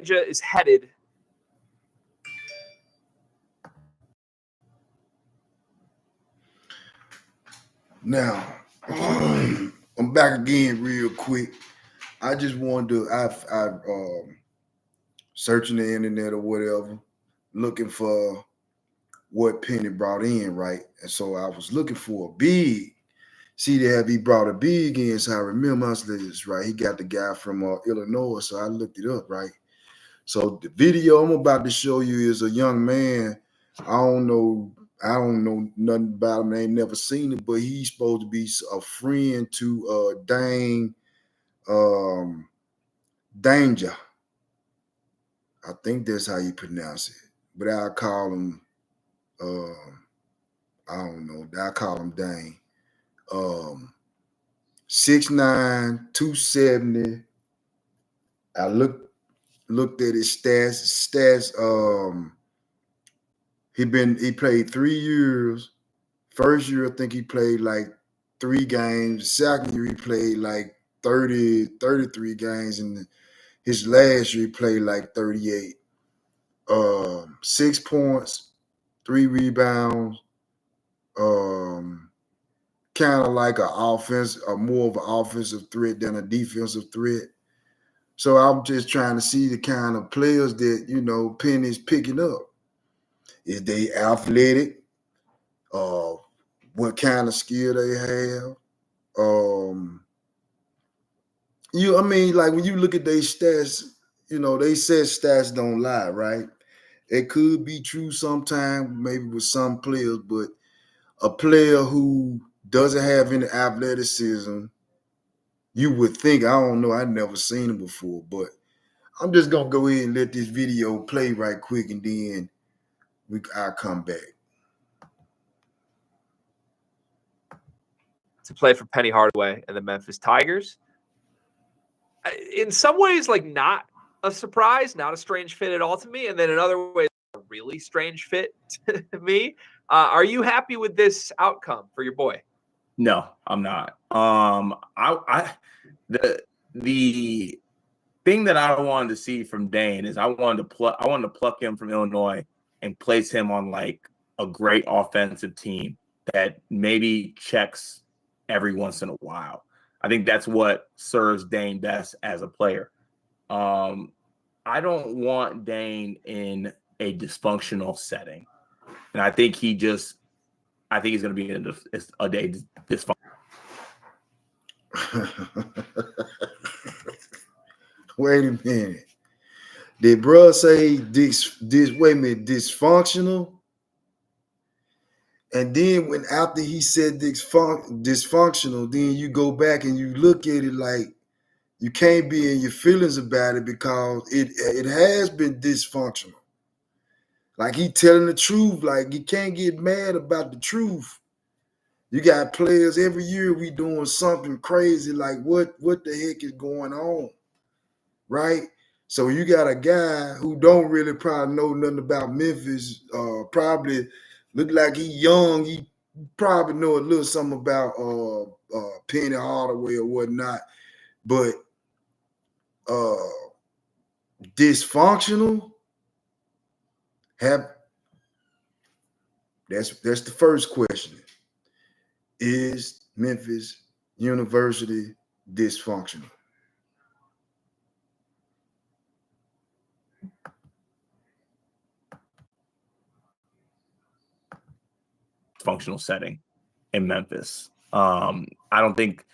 is headed. Now, I'm back again real quick. I just wanted to, I've searching the internet or whatever, looking for what Penny brought in, right? And so I was looking for a big. See, he brought a big in, so I remember this, right? He got the guy from Illinois, so I looked it up, right? So the video I'm about to show you is a young man. I don't know nothing about him. I ain't never seen it, but he's supposed to be a friend to Dane Danger. I think that's how you pronounce it. But I'll call him I don't know. I call him Dane. 6'9", 270. I looked at his stats. He played 3 years. First year, I think he played like 3 games. Second year, he played like 33 games. And his last year, he played like 38. 6 points, 3 rebounds. Kind of like more of an offensive threat than a defensive threat. So I'm just trying to see the kind of players that, Penny's picking up. Is they athletic? What kind of skill they have? Like when you look at their stats, they said stats don't lie, right? It could be true sometimes, maybe with some players, but a player who doesn't have any athleticism, you would think, I don't know, I've never seen him before, but I'm just going to go ahead and let this video play right quick, and then I'll come back. To play for Penny Hardaway and the Memphis Tigers. In some ways, like, not a surprise, not a strange fit at all to me. And then in other ways, a really strange fit to me. Are you happy with this outcome for your boy? No, I'm not. The thing that I wanted to see from Dane is I wanted to pluck him from Illinois and place him on like a great offensive team that maybe checks every once in a while. I think that's what serves Dane best as a player. I don't want Dane in a dysfunctional setting. And I think he's going to be in a day dysfunctional. Wait a minute. Did bro say dysfunctional? And then after he said dysfunctional, then you go back and you look at it like you can't be in your feelings about it because it has been dysfunctional. Like he telling the truth. Like you can't get mad about the truth. You got players every year we doing something crazy. Like what the heck is going on, right? So you got a guy who don't really probably know nothing about Memphis. Probably look like he young. He probably know a little something about Penny Hardaway or whatnot. But dysfunctional. That's the first question. Is Memphis University dysfunctional? Functional setting in Memphis. I don't think,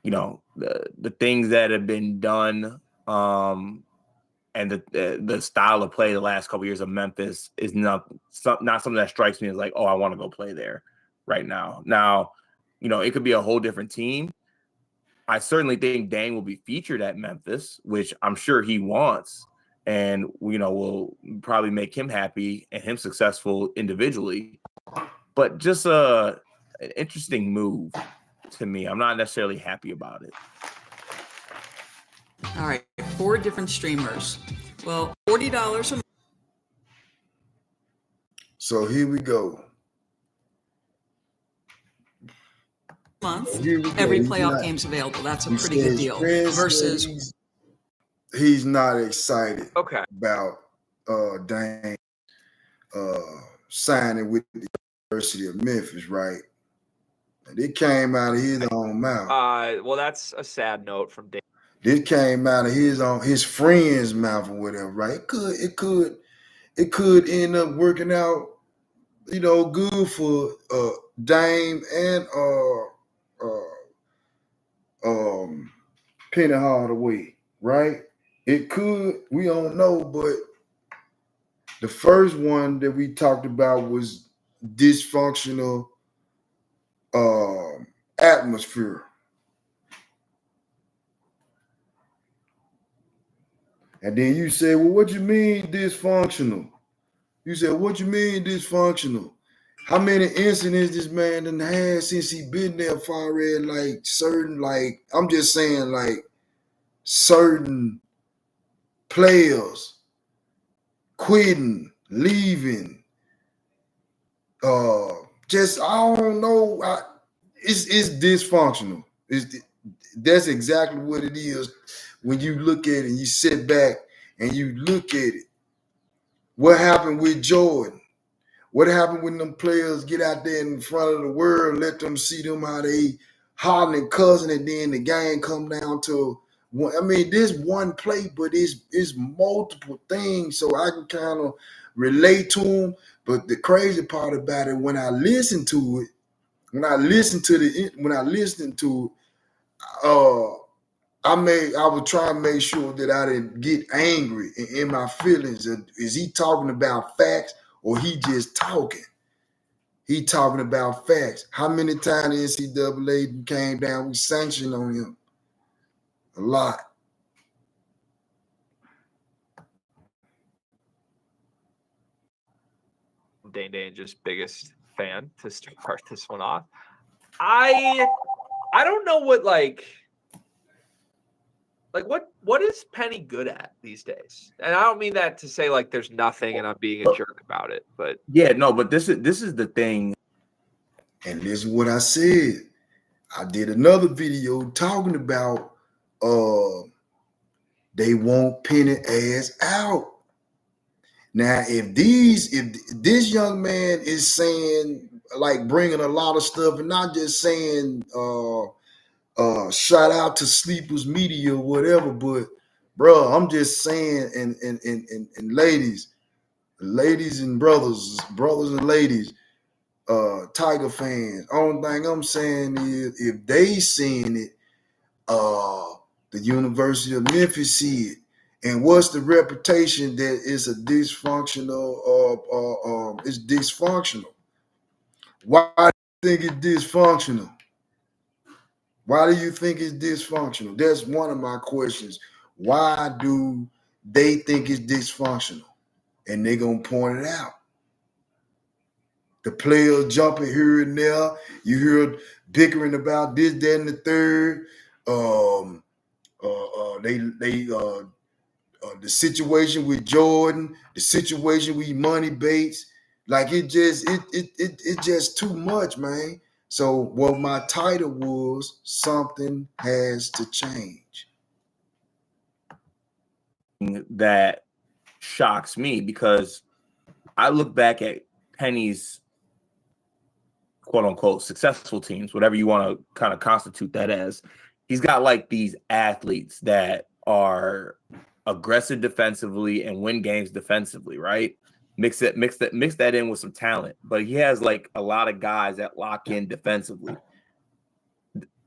the things that have been done and the style of play the last couple of years of Memphis is not something that strikes me as like, oh, I want to go play there right now. Now, it could be a whole different team. I certainly think Dane will be featured at Memphis, which I'm sure he wants, and will probably make him happy and him successful individually. But just an interesting move to me. I'm not necessarily happy about it. All right, 4 different streamers. Well, $40 a month. So here we go. Every playoff game's available. That's a pretty good deal. Versus he's not excited Okay. about Dame signing with the University of Memphis, right? And it came out of his own mouth. Well, that's a sad note from Dame. This came out of his friend's mouth or whatever, right? It could end up working out, good for Dame and Penny Hardaway, right? It could, we don't know, but the first one that we talked about was dysfunctional atmosphere. And then you say, well, what you mean dysfunctional? You said, what you mean dysfunctional? How many incidents this man done had since he been there far as like certain, like, I'm just saying like certain players quitting, leaving, just, I don't know. It's dysfunctional. That's exactly what it is when you look at it and you sit back and you look at it. What happened with Jordan? What happened when them players get out there in front of the world, let them see them how they hollering and cussing, and then the game come down to one. I mean, this one play, but it's multiple things, so I can kind of relate to them. But the crazy part about it, when I listen to it, I was trying to make sure that I didn't get angry in my feelings. Is he talking about facts or he just talking? He talking about facts. How many times the NCAA came down with sanction on him? A lot. Dane Danger's biggest fan to start this one off. I don't know what what is Penny good at these days? And I don't mean that to say like there's nothing and I'm being a jerk about it, but yeah, no, but this is the thing. And this is what I said. I did another video talking about they want Penny ass out. Now, if this young man is saying, like, bringing a lot of stuff and not just saying shout out to Sleepers Media or whatever, but bro, I'm just saying, and ladies and brothers and ladies, Tiger fans, only thing I'm saying is if they seeing it, the University of Memphis see it. And what's the reputation that it's a dysfunctional, it's dysfunctional. Why do you think it's dysfunctional? Why do you think it's dysfunctional? That's one of my questions. Why do they think it's dysfunctional? And they're going to point it out. The players jumping here and there. You hear bickering about this, that, and the third. The situation with Jordan, the situation with Money Bates, like it's just too much, man. So what my title was, something has to change. That shocks me because I look back at Penny's quote unquote successful teams, whatever you want to kind of constitute that as. He's got like these athletes that are aggressive defensively and win games defensively, right? Mix that in with some talent, but he has like a lot of guys that lock in defensively.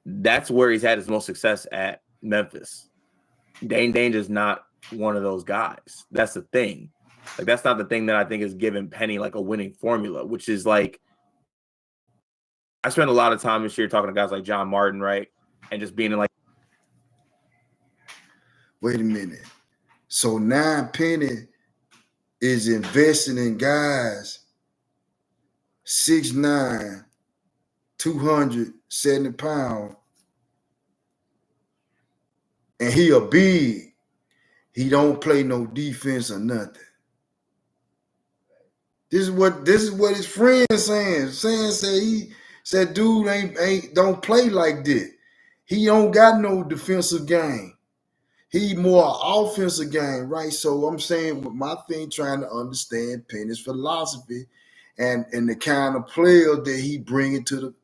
That's where he's had his most success at Memphis. Dane Danger's not one of those guys. That's the thing. Like that's not the thing that I think is giving Penny like a winning formula, which is like I spent a lot of time this year talking to guys like John Martin, right? And just being in like, wait a minute. So now Penny is investing in guys 6'9", 270 pounds, and he a big. He don't play no defense or nothing. This is what his friend saying. He said, dude don't play like that. He don't got no defensive game. He more offensive game, right? So I'm saying with my thing, trying to understand Penny's philosophy and the kind of players that he bringing to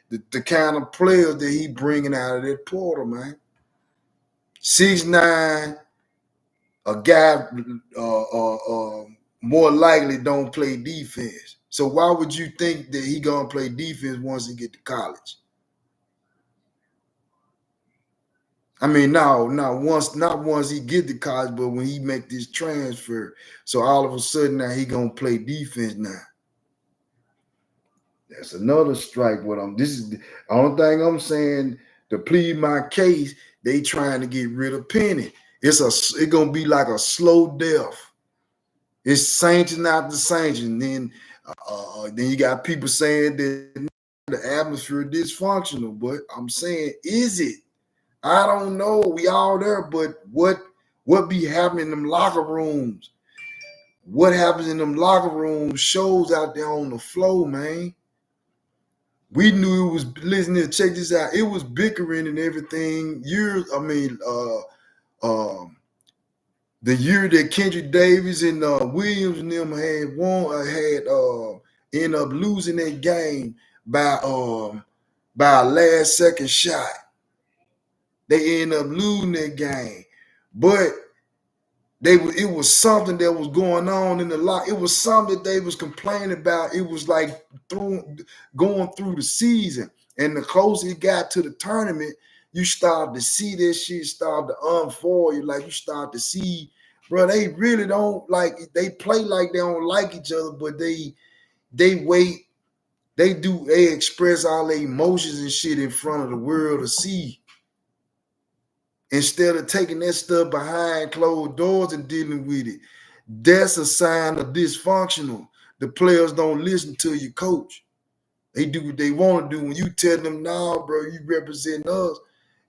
the kind of players that he bringing out of that portal, man. 6'9", a guy more likely don't play defense. So why would you think that he gonna play defense once he get to college? I mean, not once he get to college, but when he make this transfer, so all of a sudden now he gonna play defense now. That's another strike. This is the only thing I'm saying to plead my case. They trying to get rid of Penny. It's gonna be like a slow death. It's sanction after sanction. Then you got people saying that the atmosphere is dysfunctional. But I'm saying, is it? I don't know. We all there, but what be happening in them locker rooms? What happens in them locker rooms shows out there on the floor, man. We knew it was, listen, check this out. It was bickering and everything. The year that Kendrick Davis and Williams and them had ended up losing that game by a last second shot. They ended up losing that game, but it was something that was going on in the lock. It was something that they was complaining about. It was like going through the season, and the closer it got to the tournament, you start to see this shit start to unfold. You start to see, bro, they really don't like. They play like they don't like each other, but they wait. They express all their emotions and shit in front of the world to see. Instead of taking that stuff behind closed doors and dealing with it, that's a sign of dysfunctional. The players don't listen to your coach. They do what they want to do. When you tell them, "Nah, bro, you represent us,"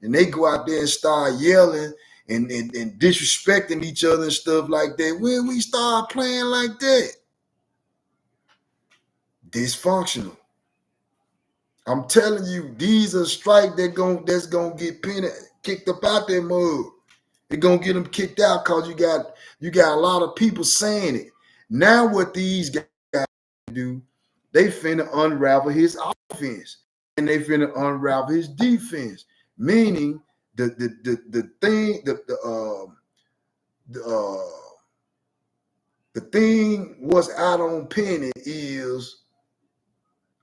and they go out there and start yelling and disrespecting each other and stuff like that, when we start playing like that, dysfunctional. I'm telling you, these are strikes that's gonna get Penny kicked up out that mud. They're gonna get them kicked out because you got a lot of people saying it. Now what these guys do, they finna unravel his offense and they finna unravel his defense. Meaning the thing what's out on Penny is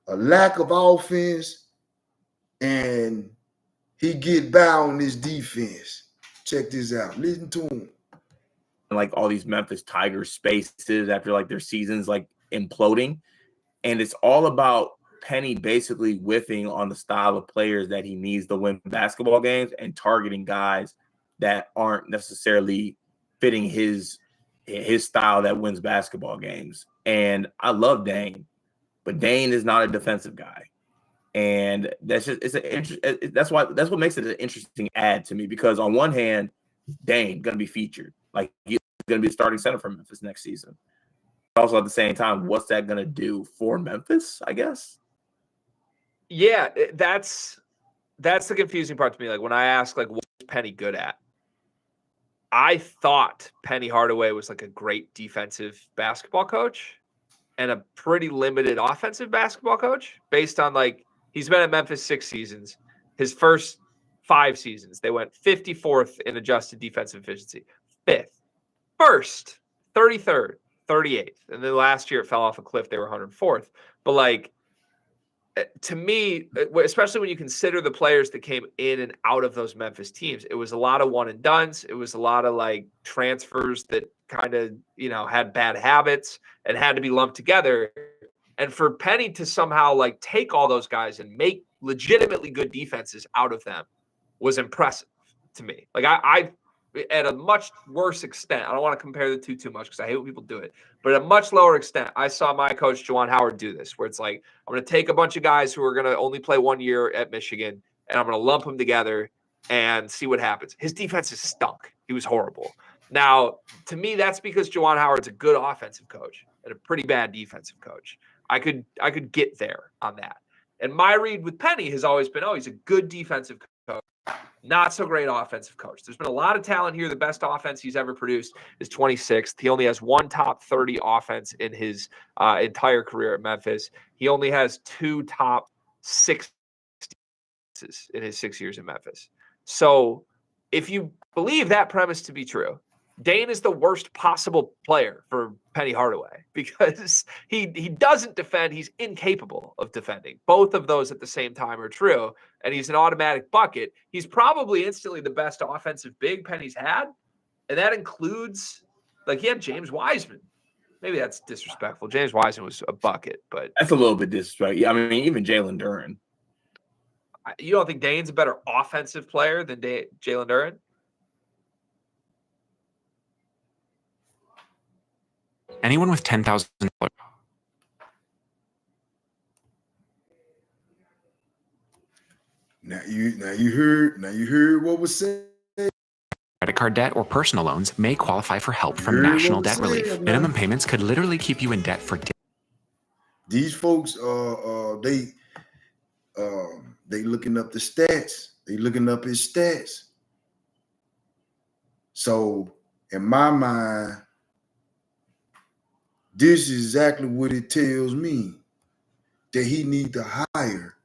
a lack of offense, and he get by on his defense. Check this out. Listen to him. Like all these Memphis Tigers spaces after like their seasons like imploding, and it's all about Penny basically whiffing on the style of players that he needs to win basketball games and targeting guys that aren't necessarily fitting his style that wins basketball games. And I love Dane, but Dane is not a defensive guy. And that's what makes it an interesting ad to me, because on one hand, Dane going to be featured. Like, he's going to be the starting center for Memphis next season. Also, at the same time, what's that going to do for Memphis, I guess? Yeah, that's the confusing part to me. Like, when I ask, like, what's Penny good at? I thought Penny Hardaway was like a great defensive basketball coach and a pretty limited offensive basketball coach, based on, like, he's been at Memphis 6 seasons. His first 5 seasons, they went 54th in adjusted defensive efficiency, 5th, 1st, 33rd, 38th. And then last year it fell off a cliff. They were 104th. But, like, to me, especially when you consider the players that came in and out of those Memphis teams, it was a lot of one and dones. It was a lot of, like, transfers that kind of, had bad habits and had to be lumped together. And for Penny to somehow, like, take all those guys and make legitimately good defenses out of them was impressive to me. Like, I at a much worse extent, I don't want to compare the two too much because I hate when people do it, but at a much lower extent, I saw my coach, Juwan Howard, do this, where it's like, I'm going to take a bunch of guys who are going to only play 1 year at Michigan, and I'm going to lump them together and see what happens. His defense is stunk. He was horrible. Now, to me, that's because Juwan Howard's a good offensive coach and a pretty bad defensive coach. I could get there on that. And my read with Penny has always been, he's a good defensive coach. Not so great offensive coach. There's been a lot of talent here. The best offense he's ever produced is 26th. He only has one top 30 offense in his entire career at Memphis. He only has 2 top 60 in his 6 years in Memphis. So if you believe that premise to be true, Dane is the worst possible player for Penny Hardaway because he doesn't defend. He's incapable of defending. Both of those at the same time are true, and he's an automatic bucket. He's probably instantly the best offensive big Penny's had, and that includes, like, he had James Wiseman. Maybe that's disrespectful. James Wiseman was a bucket, but That's a little bit disrespectful. I mean, even Jalen Duren. you don't think Dane's a better offensive player than Jalen Duren? Anyone with $10,000. Now you heard what was said. Credit card debt or personal loans may qualify for help from Heard National what was Debt Relief. said, man. Minimum payments could literally keep you in debt for These folks, they looking up the stats. They looking up his stats. So in my mind, this is exactly what it tells me, that he need to hire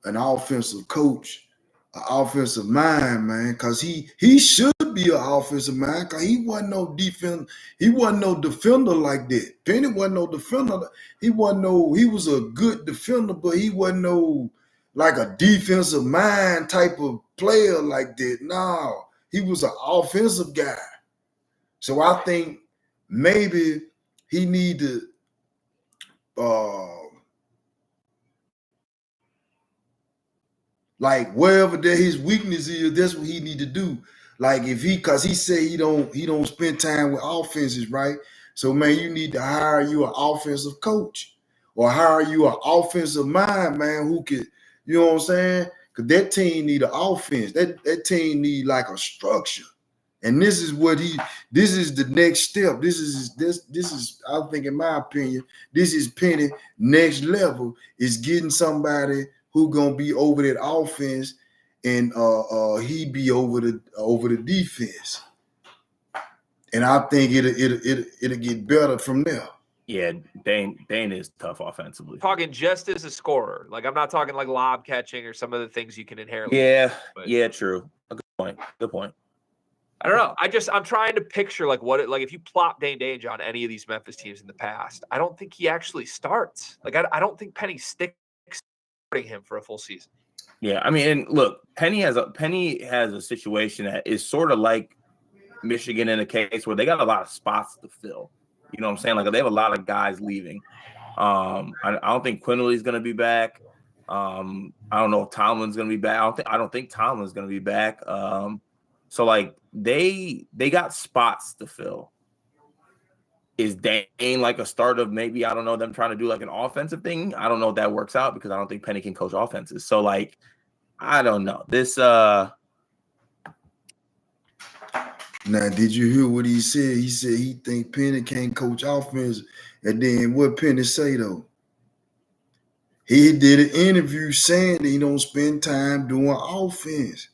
an offensive coach, an offensive mind, man, because he should be an offensive mind, because he wasn't no defender like that. Penny wasn't no defender. He was a good defender, but he wasn't no like a defensive mind type of player like that. No, he was an offensive guy. So I think maybe he need to like wherever that his weakness is, that's what he need to do. Like because he said he don't spend time with offenses, right? So man, you need to hire you an offensive coach or hire you an offensive mind, man, who could, you know what I'm saying? Because that team need an offense. That team need like a structure. And this is the next step. This is, I think, in my opinion, this is Penny next level, is getting somebody who gonna be over that offense and he be over the defense. And I think it'll get better from there. Yeah, Dane is tough offensively. Talking just as a scorer. Like, I'm not talking like lob catching or some of the things you can inherently Yeah, do, but yeah, true. A good point. I don't know. I'm trying to picture like if you plop Dane Dainja on any of these Memphis teams in the past, I don't think he actually starts. Like, I don't think Penny sticks starting him for a full season. Yeah, I mean, and look, Penny has a situation that is sort of like Michigan in a case where they got a lot of spots to fill. You know what I'm saying? Like, they have a lot of guys leaving. I don't think Quinley's going to be back. I don't know if Tomlin's going to be back. I don't think Tomlin's going to be back. So like they got spots to fill. Is Dane like a start of maybe, I don't know, them trying to do like an offensive thing? I don't know if that works out because I don't think Penny can coach offenses. So like, I don't know. This Now, did you hear what he said? He said he think Penny can't coach offense. And then what Penny say though? He did an interview saying that he don't spend time doing offense.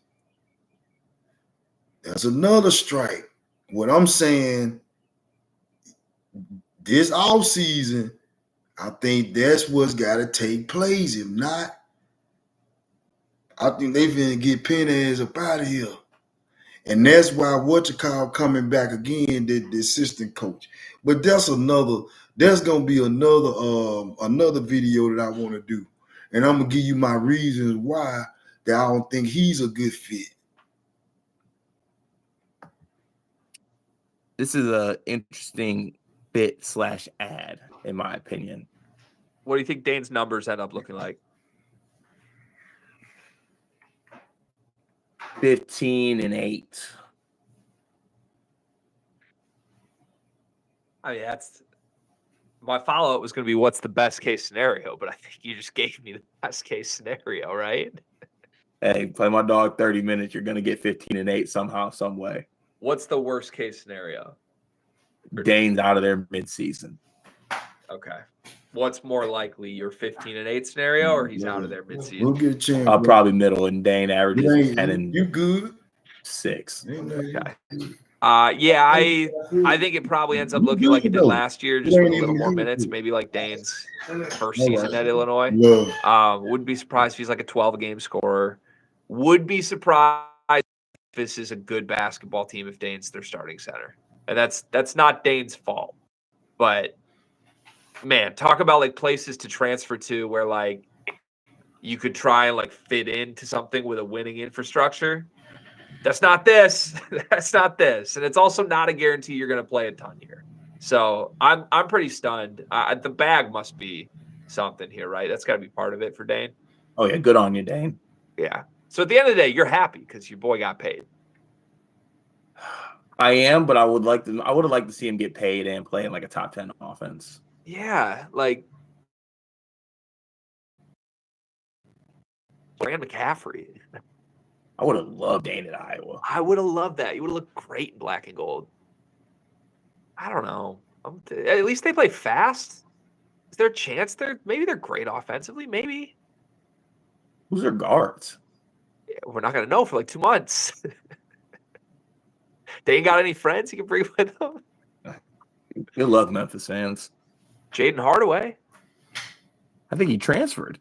That's another strike. What I'm saying, this offseason, I think that's what's got to take place. If not, I think they finna get Penny ass up out of here. And that's why coming back again, the assistant coach. But there's gonna be another video that I want to do. And I'm gonna give you my reasons why that I don't think he's a good fit. is an interesting bit/ad, in my opinion. What do you think Dane's numbers end up looking like? 15-8. I mean, my follow-up was going to be what's the best case scenario, but I think you just gave me the best case scenario, right? Hey, play my dog 30 minutes. You're going to get 15-8 somehow, some way. What's the worst case scenario? Dane's out of there mid-season. Okay. what's more likely, your 15-8 scenario, or he's out of there We'll midseason? get a chance. bro. Probably middle, and Dane averages You 10 ain't- and you good? 6. Ain't nothing- Okay. Yeah, I think it probably ends up You looking like it good, did though. last year, It just with ain't a little even more good. minutes, maybe like Dane's first All season right. at Illinois. Yeah. Wouldn't be surprised if he's like a 12-game scorer. Would be surprised if this is a good basketball team if Dane's their starting center. And that's not Dane's fault. But man, talk about like places to transfer to where like you could try and like fit into something with a winning infrastructure. That's not this. That's not this. And it's also not a guarantee you're going to play a ton here. So I'm pretty stunned. The bag must be something here, right? That's got to be part of it for Dane. Oh yeah, good on you, Dane. Yeah. So at the end of the day, you're happy because your boy got paid. I am, but I would have liked to see him get paid and play in like a top 10 offense. Yeah, like Brand McCaffrey. I would have loved Dane at Iowa. I would have loved that. You would have looked great in black and gold. I don't know. At least they play fast. Is there a chance maybe they're great offensively? Maybe. Who's their guards? Yeah, we're not going to know for like 2 months. They ain't got any friends he can bring with them. Good luck, Memphis fans. Jaden Hardaway. I think he transferred.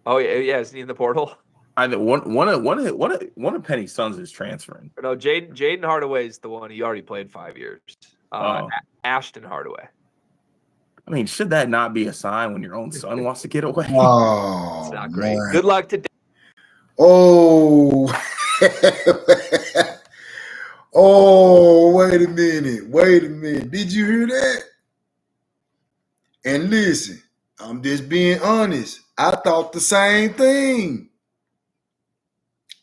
Oh yeah, is he in the portal? I think one of Penny's sons is transferring. No, Jaden Hardaway is the one. He already played 5 years. Ashton Hardaway. I mean, should that not be a sign when your own son wants to get away? Oh, It's not great. man. Good luck to. Oh. Oh, wait a minute. Did you hear that? And listen, I'm just being honest. I thought the same thing.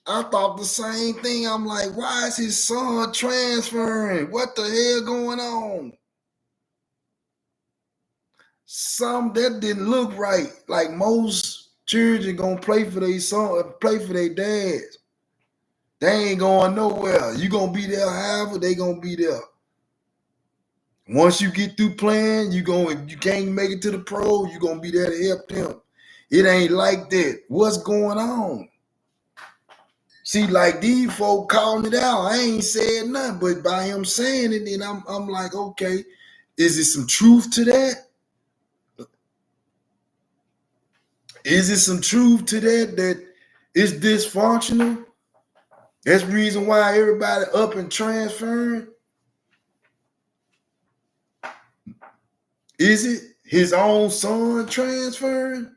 I'm like, why is his son transferring? What the hell going on? That didn't look right. Like most children gonna play for their son, play for their dads. They ain't going nowhere. You gonna be there however they gonna be there. Once you get through playing, you can't make it to the pro, you gonna be there to help them. It ain't like that. What's going on? See, like these folk calling it out. I ain't said nothing, but by him saying it, then I'm like, okay, is it some truth to that? Is it some truth to that it's dysfunctional? That's the reason why everybody up and transferring. Is it his own son transferring?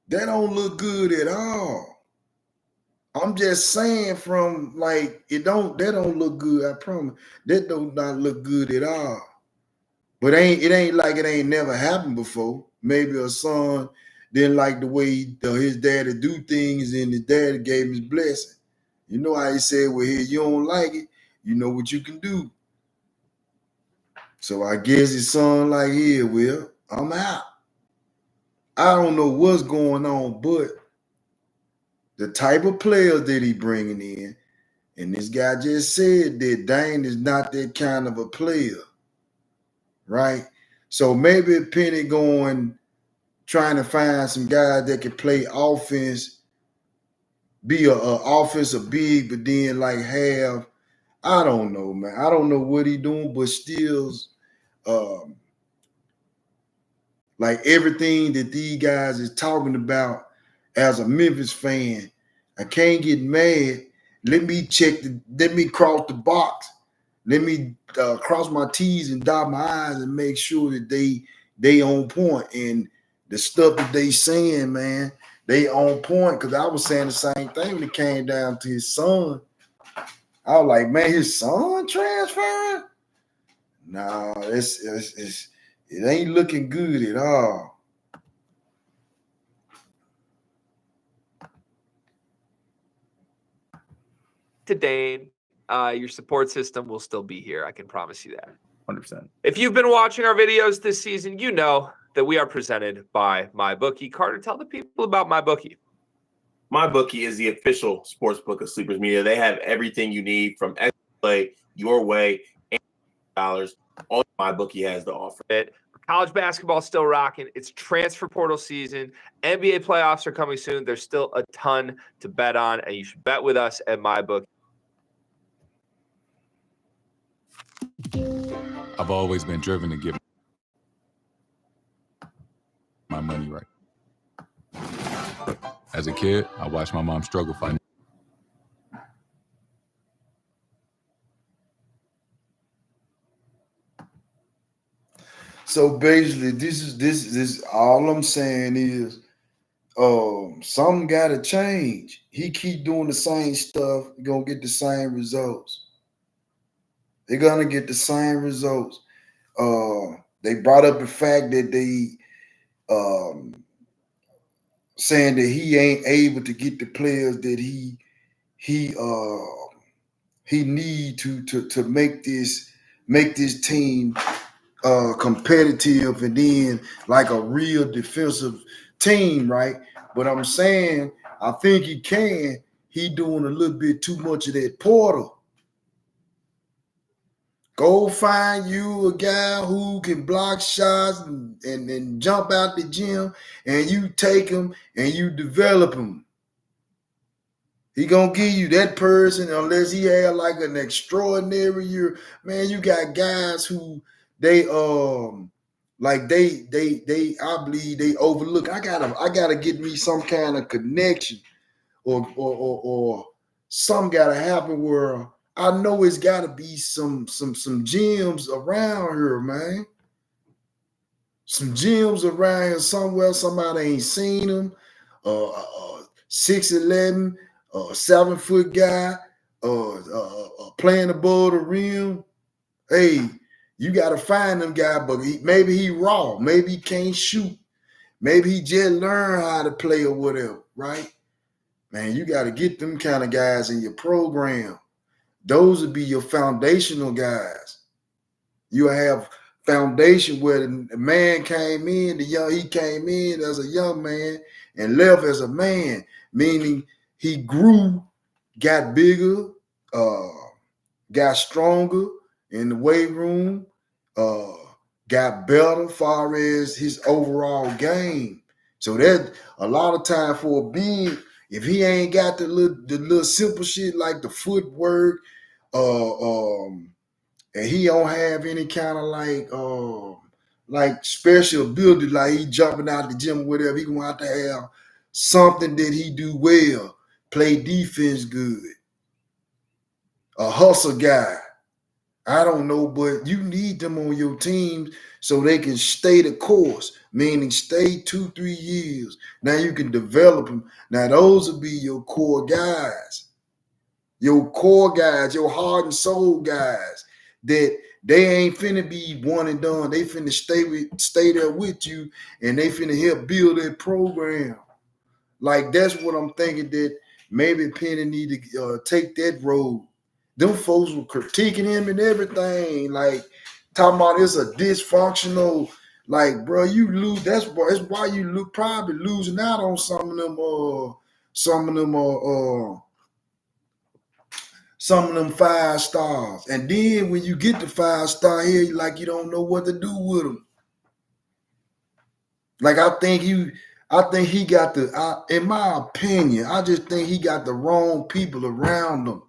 That don't look good at all. I'm just saying from like that don't look good. I promise. That do not look good at all. But it ain't like it ain't never happened before. Maybe a son didn't like the way his daddy do things, and his daddy gave him his blessing. You know how he said, well, here, you don't like it, you know what you can do. So I guess his son like, here, Will, I'm out. I don't know what's going on, but the type of players that he bringing in, and this guy just said that Dane is not that kind of a player, right? So maybe Penny trying to find some guys that can play offense, be a offensive big, but then like have, I don't know, man. I don't know what he doing, but still, like everything that these guys is talking about as a Memphis fan, I can't get mad. Let me cross the box. Let me cross my T's and dot my I's and make sure that they on point. And the stuff that they saying, man, they on point. Because I was saying the same thing when it came down to his son. I was like, man, his son transferring? No, it ain't looking good at all. To Dane, your support system will still be here. I can promise you that. 100%. If you've been watching our videos this season, you know that we are presented by MyBookie. Carter, tell the people about MyBookie. MyBookie is the official sportsbook of Sleepers Media. They have everything you need from play your way and dollars. All MyBookie has to offer. It College basketball is still rocking. It's transfer portal season. NBA playoffs are coming soon. There's still a ton to bet on, and you should bet with us at MyBook. I've always been driven to get my money right. As a kid, I watched my mom struggle financially. So basically, this is all I'm saying is, something gotta change. He keep doing the same stuff, you're gonna get the same results. They're gonna get the same results. They brought up the fact that they saying that he ain't able to get the players that he need to make this team competitive and then like a real defensive team, right? But I'm saying I think he can. He doing a little bit too much of that portal. Go find you a guy who can block shots and jump out the gym, and you take him and you develop him. He gonna give you that person unless he had like an extraordinary year. Man, you got guys who they I believe they overlook. I gotta get me some kind of connection or something gotta happen where I know it's gotta be some gyms around here, man. Some gyms around here somewhere. Somebody ain't seen them. 6'11", 7-foot guy, playing above the rim. Hey, you gotta find them guy, but maybe he raw, maybe he can't shoot, maybe he just learned how to play or whatever, right? Man, you gotta get them kind of guys in your program. Those would be your foundational guys. You have foundation where the man came in, he came in as a young man and left as a man, meaning he grew, got bigger, got stronger in the weight room, got better far as his overall game. So that a lot of time for a big, if he ain't got the little simple shit like the footwork, and he don't have any kind of like special ability, like he jumping out the gym or whatever, he gonna have to have something that he do well, play defense good, a hustle guy. I don't know, but you need them on your team so they can stay the course, meaning stay 2-3 years. Now you can develop them. Now those will be your core guys, your heart and soul guys that they ain't finna be one and done. They finna stay there with you, and they finna help build that program. Like that's what I'm thinking, that maybe Penny need to take that road. Them folks were critiquing him and everything, like talking about it's a dysfunctional, like, bro, you lose. That's why you probably losing out on some of them 5 stars. And then when you get the 5-star here, like you don't know what to do with them. Like I think he got in my opinion, I just think he got the wrong people around him.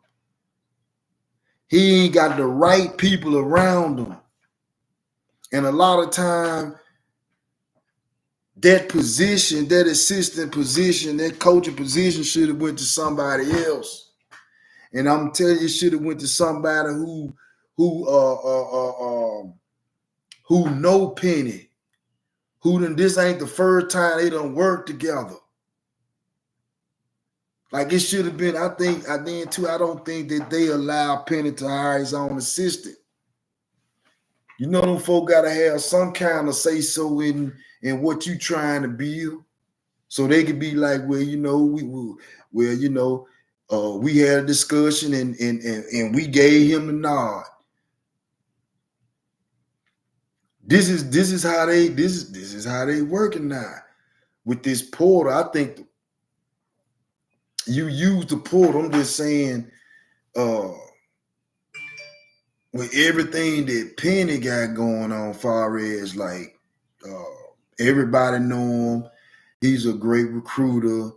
He ain't got the right people around him. And a lot of time, that position, that assistant position, that coaching position should have went to somebody else. And I'm telling you, should have went to somebody who know Penny, this ain't the first time they done work together. Like it should have been, I don't think that they allow Penny to hire his own assistant. You know, them folk gotta have some kind of say so in what you trying to build. So they could be like, well, you know, we had a discussion and we gave him a nod. This is how they working now with this portal. I think you use the portal. I'm just saying, with everything that Penny got going on, far as like Everybody know him. He's a great recruiter.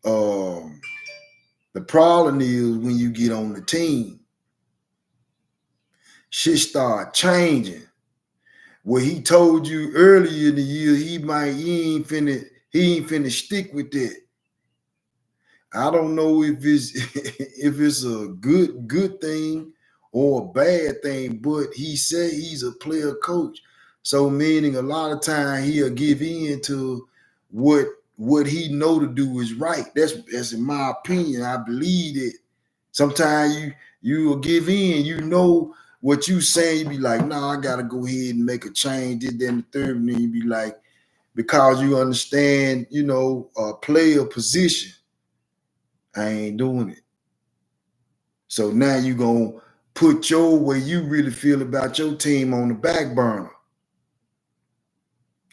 The problem is when you get on the team, shit start changing. What he told you earlier in the year, he ain't finna stick with that. I don't know if it's a good thing or a bad thing, but he said he's a player coach. So meaning a lot of time he'll give in to what he know to do is right. That's in my opinion. I believe it. Sometimes you will give in, you know what you saying, you be like, nah, I gotta go ahead and make a change, this, then the third, and then you be like, because you understand, player position, I ain't doing it. So now you gonna put your way you really feel about your team on the back burner.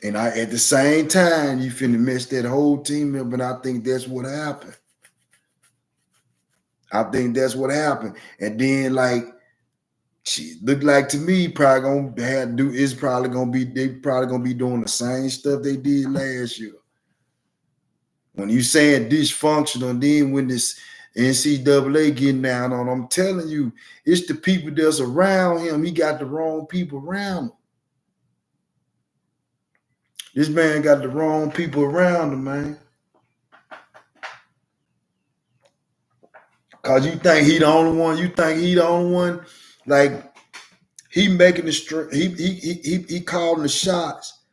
And at the same time, you finna mess that whole team up, but I think that's what happened. And then look like to me probably gonna they probably gonna be doing the same stuff they did last year. When you saying dysfunctional, then when this NCAA getting down on, I'm telling you, it's the people that's around him. He got the wrong people around him. This man got the wrong people around him, man. Cause you think he the only one. Like he making the he calling the shots,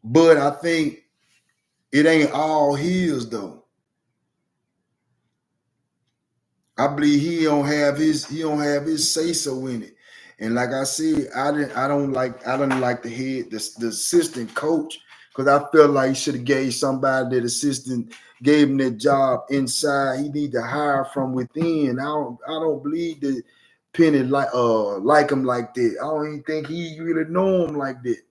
but I think it ain't all his though. I believe he don't have his say so in it. And like I said, I don't like the assistant coach, because I felt like he should have gave somebody that assistant, gave him that job inside. He need to hire from within. I don't believe that Penny like him like that. I don't even think he really know him like that.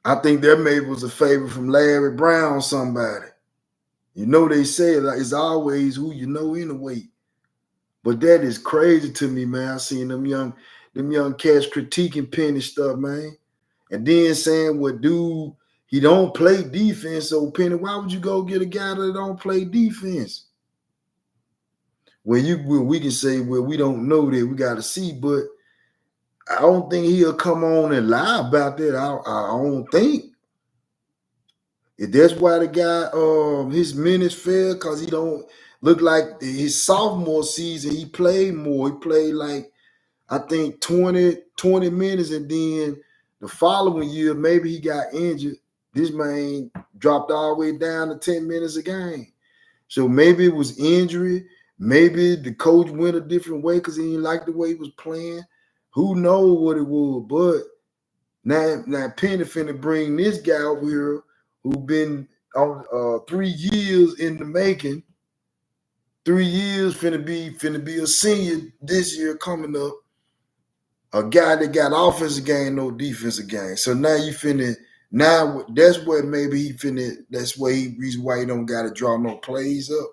I think that maybe was a favor from Larry Brown, somebody. They say it's always who you know anyway. But that is crazy to me, man. I seen them young cats critiquing Penny stuff, man. And then saying, well, dude, he don't play defense. So Penny, why would you go get a guy that don't play defense? We can say, well, we don't know that, we got to see, but I don't think he'll come on and lie about that. I don't think. If that's why the guy, his minutes fell, because he don't look like his sophomore season, he played more. He played like, I think 20 minutes, and then the following year, maybe he got injured. This man dropped all the way down to 10 minutes a game. So maybe it was injury. Maybe the coach went a different way because he didn't like the way he was playing. Who knows what it was? But now Penny finna bring this guy over here who been on 3 years in the making. 3 years finna be a senior this year coming up. A guy that got offensive game, no defensive game. So now that's where maybe that's why reason why he don't got to draw no plays up.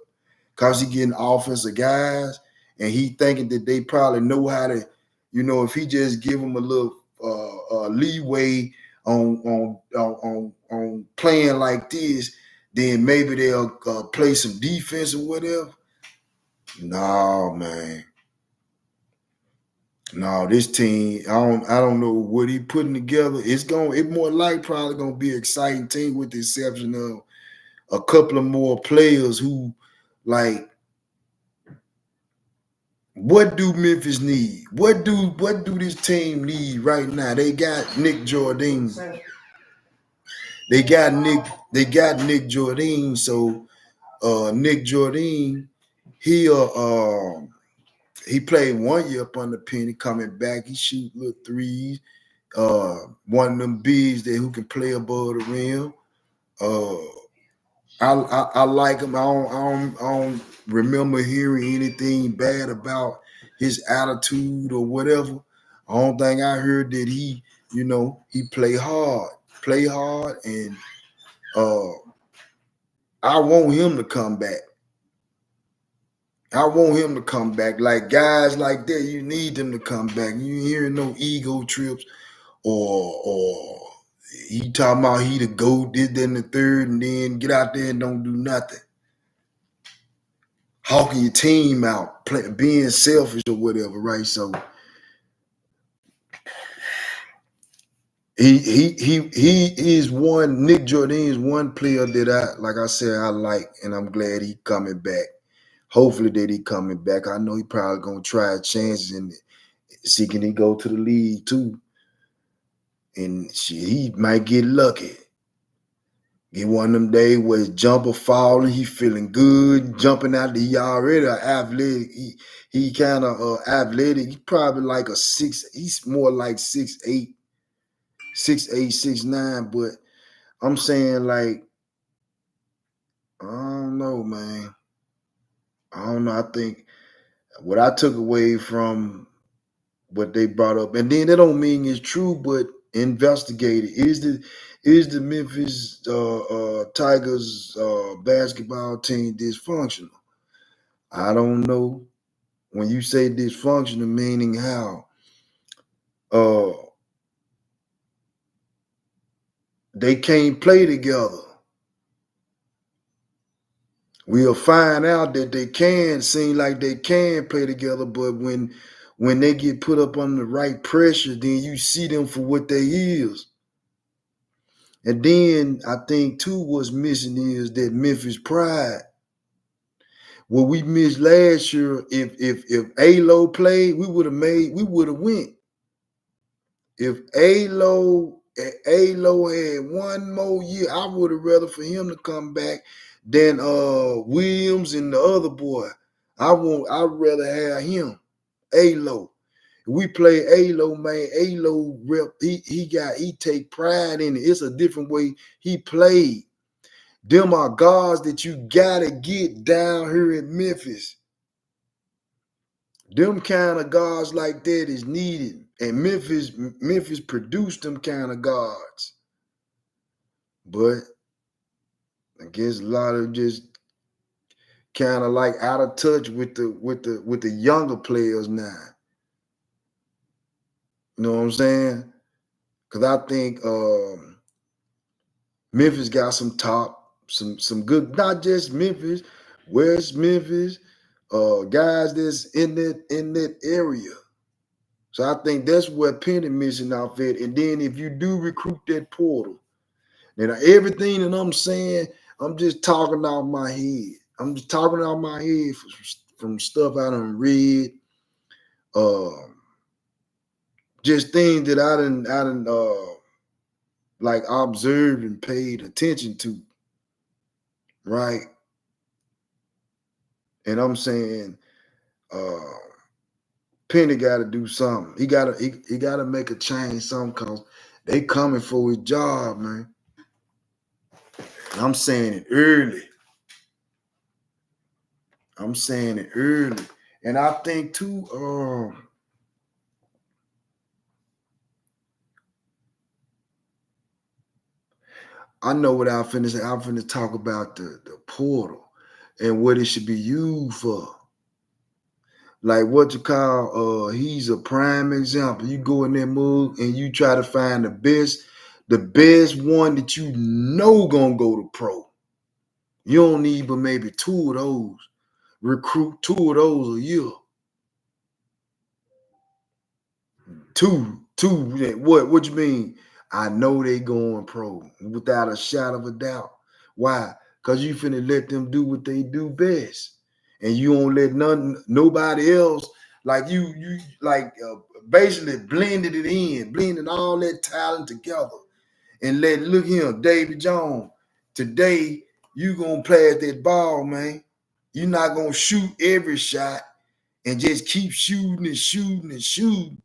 Because he getting offensive guys, and he thinking that they probably know how to, if he just give them a little leeway on playing like this, then maybe they'll play some defense or whatever. No, man. No, this team, I don't know what he putting together. It's more like probably gonna be an exciting team, with the exception of a couple of more players who, like, what do Memphis need? What do this team need right now? They got Nick Jordan. They got Nick Jordan. So Nick Jordan, he played 1 year up under Penny, coming back. He shoot little threes. One of them bigs who can play above the rim. I like him. I don't remember hearing anything bad about his attitude or whatever. I don't think I heard that he play hard, and I want him to come back. Like guys like that, you need them to come back. You ain't hearing no ego trips or he talking about he the GOAT, this, then the third, and then get out there and don't do nothing. Hawking your team out, being selfish or whatever, right? So he is one. Nick Jordan is one player that like I said, I like, and I'm glad he coming back. Hopefully that he coming back. I know he probably gonna try chances and see can he go to the league too. And he might get lucky. Get one of them days where his jumper falling, he feeling good, jumping out the already athletic. He kind of athletic. He probably like a 6. He's more like 6'8", 6'8", 6'9". But I'm saying like, I don't know, man. I don't know. I think what I took away from what they brought up, and then that don't mean it's true, but investigate it. Is the Memphis Tigers basketball team dysfunctional? I don't know. When you say dysfunctional, meaning how? They can't play together. We'll find out that they can, seem like they can play together, but when they get put up under the right pressure, then you see them for what they is. And then I think too what's missing is that Memphis pride. What we missed last year, if A-Lo played, we would have went. If A-Lo had one more year, I would have rather for him to come back than Williams and the other boy. I'd rather have him, A-Lo. We play A-Lo, man. A-Lo rep, he take pride in it. It's a different way he played. Them are guards that you gotta get down here in Memphis. Them kind of guards like that is needed. And Memphis produced them kind of guards. But I guess a lot of just kind of like out of touch with the younger players now. You know what I'm saying? Because I think Memphis got some good, not just Memphis, West Memphis, guys that's in that area. So I think that's where Penny missing out at. And then if you do recruit that portal, then everything that I'm saying, I'm just talking out my head. I'm just talking out my head from stuff I done read, just things that I done like observed and paid attention to, right? And I'm saying, Penny got to do something. He got to make a change, something, cause they coming for his job, man. And I'm saying it early. And I think too, I know what I'm finna say. I'm finna talk about the portal and what it should be used for. Like what you call, he's a prime example. You go in that move and you try to find the best one that you know gonna go to pro. You don't need but maybe 2 of those. Recruit 2 of those a year. Two. What you mean? I know they going pro without a shadow of a doubt. Why? Because you finna let them do what they do best. And you don't let nobody else, like you basically blended all that talent together. And look here, David Jones, today you gonna pass that ball, man. You're not gonna shoot every shot and just keep shooting and shooting and shooting.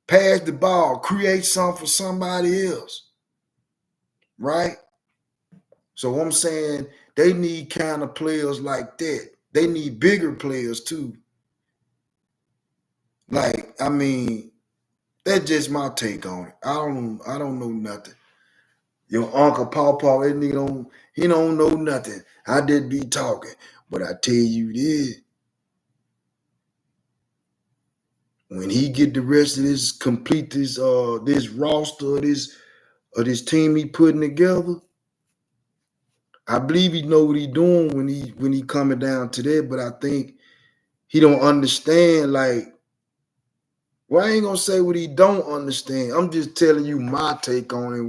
Pass the ball, create something for somebody else, right? So I'm saying they need kind of players like that. They need bigger players too. Like, I mean, that's just my take on it. I don't know nothing. Your Uncle Pawpaw, that nigga he don't know nothing. I did be talking, but I tell you this. when he get the rest of this, complete this this roster, this team he putting together, I believe he know what he doing when he coming down to that. But I think he don't understand. Like, well, I ain't gonna say what he don't understand. I'm just telling you my take on it,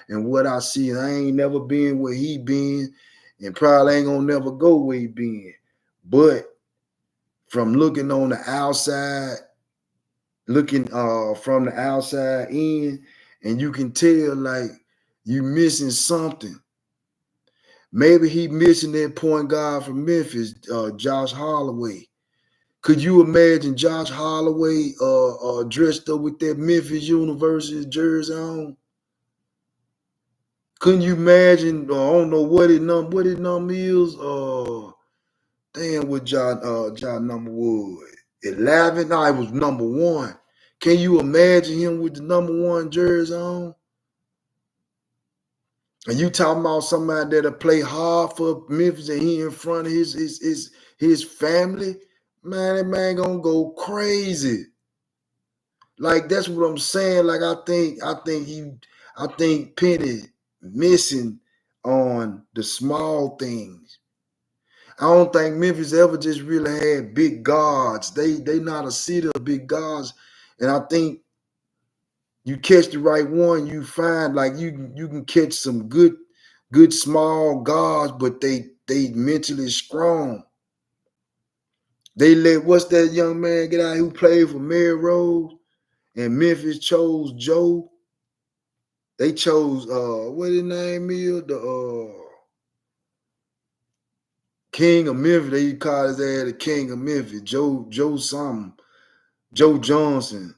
what I see. And I ain't never been where he been, and probably ain't gonna never go where he been. But from looking on the outside, looking from the outside in, and you can tell like you missing something. Maybe he missing that point guard from Memphis, Josh Holloway. Could you imagine Josh Holloway dressed up with that Memphis University jersey on? Couldn't you imagine? I don't know what his number is. Damn, what John number was 11. No, it was number 1. Can you imagine him with the number 1 jersey on? And you talking about somebody that'll play hard for Memphis, and he in front of his family? Man, that man gonna go crazy. Like, that's what I'm saying. Like, I think Penny missing on the small things. I don't think Memphis ever just really had big guards. They not a city of big guards. And I think you catch the right one, you find like you can catch some good small guards, but they mentally strong. They let what's that young man get out who played for Mary Rose, and Memphis chose Joe. They chose what his name is, the King of Memphis. They call his ass the King of Memphis, Joe something, Joe Johnson,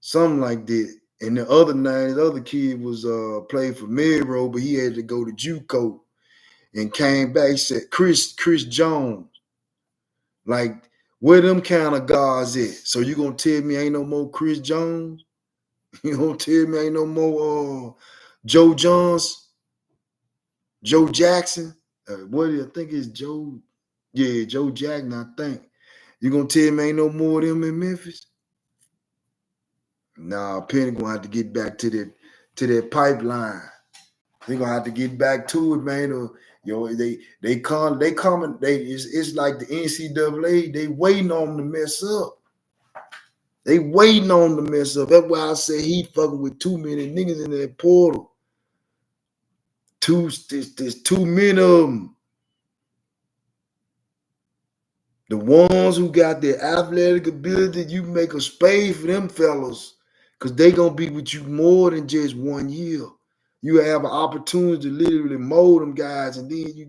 something like that. And the other kid was played for Mary Rose, but he had to go to JUCO and came back. He said Chris Jones. Like, where them kind of guys at? So you gonna tell me ain't no more Chris Jones? You gonna tell me ain't no more Joe Jones, Joe Jackson? What do you think is Joe? Yeah, Joe Jackson, I think. You gonna tell me ain't no more of them in Memphis? Nah, Penny gonna have to get back to that pipeline. They gonna have to get back to it, man. It's like the NCAA. They waiting on them to mess up. They waiting on them to mess up. That's why I say he fucking with too many niggas in that portal. There's too many of them. The ones who got the athletic ability, you make a space for them fellas, because they gonna be with you more than just 1 year. You have an opportunity to literally mold them guys, and then you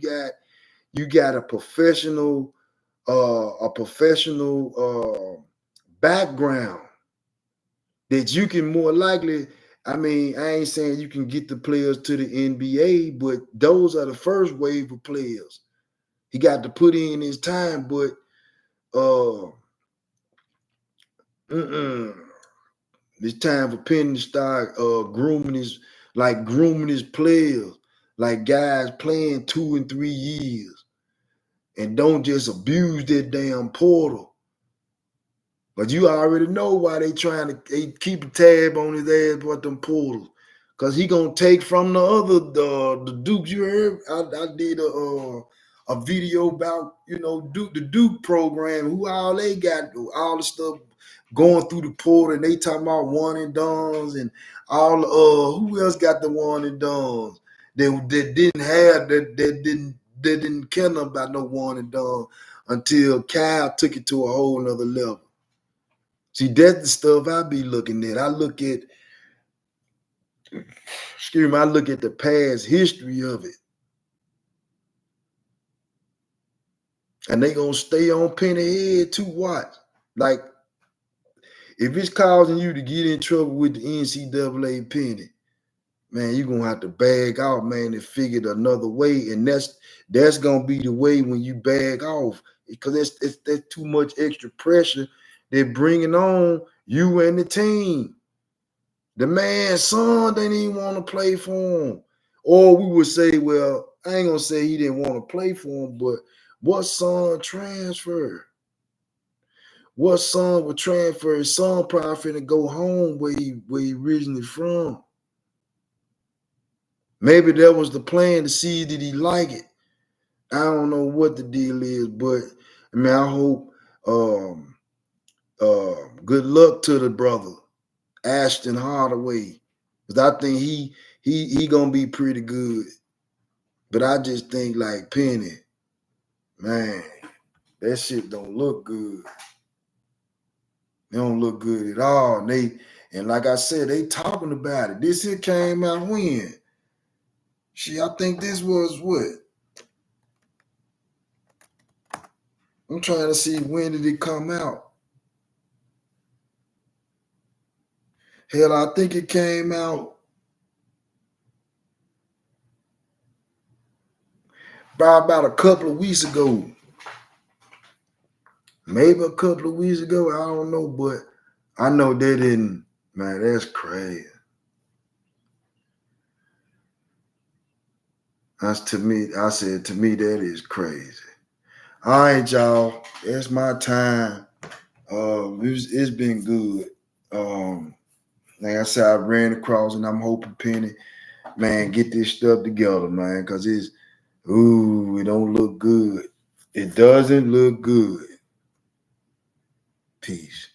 got a professional background that you can more likely. I mean, I ain't saying you can get the players to the NBA, but those are the first wave of players. He got to put in his time, but it's time for Penny to start grooming his players, like guys playing 2 and 3 years, and don't just abuse that damn portal. But you already know why they keep a tab on his ass about them portals, because he gonna take from the Dukes. You heard? I did a video about the Duke program, who all they got, all the stuff going through the portal, and they talking about one and dones and all. Who else got the one and dones? That didn't care nothing about no one and done until Kyle took it to a whole nother level. See, that's the stuff I be looking at. I look at the past history of it. And they gonna stay on Penny head too. Watch. Like, if it's causing you to get in trouble with the NCAA, Penny, man, you're gonna have to bag out, man, and figure it another way. And that's gonna be the way when you bag off, because that's too much extra pressure they're bringing on you and the team. The man's son didn't even want to play for him. Or we would say, well, I ain't gonna say he didn't want to play for him, but what son transferred? what son would transfer his son probably finna go home where he originally from. Maybe that was the plan to see did he like it. I don't know what the deal is, but I mean, I hope good luck to the brother, Ashton Hardaway. Because I think he gonna be pretty good. But I just think like Penny, man, that shit don't look good. They don't look good at all. And like I said, they talking about it. This here came out when? Shit, I think this was what? I'm trying to see when did it come out. Hell, I think it came out by about a couple of weeks ago. Maybe a couple of weeks ago. I don't know, but I know they didn't. Man, that's crazy. That's to me. I said to me that is crazy. All right, y'all. That's my time. It's been good. Like I said, I ran across and I'm hoping Penny, man, get this stuff together, man, because it don't look good. It doesn't look good. Peace.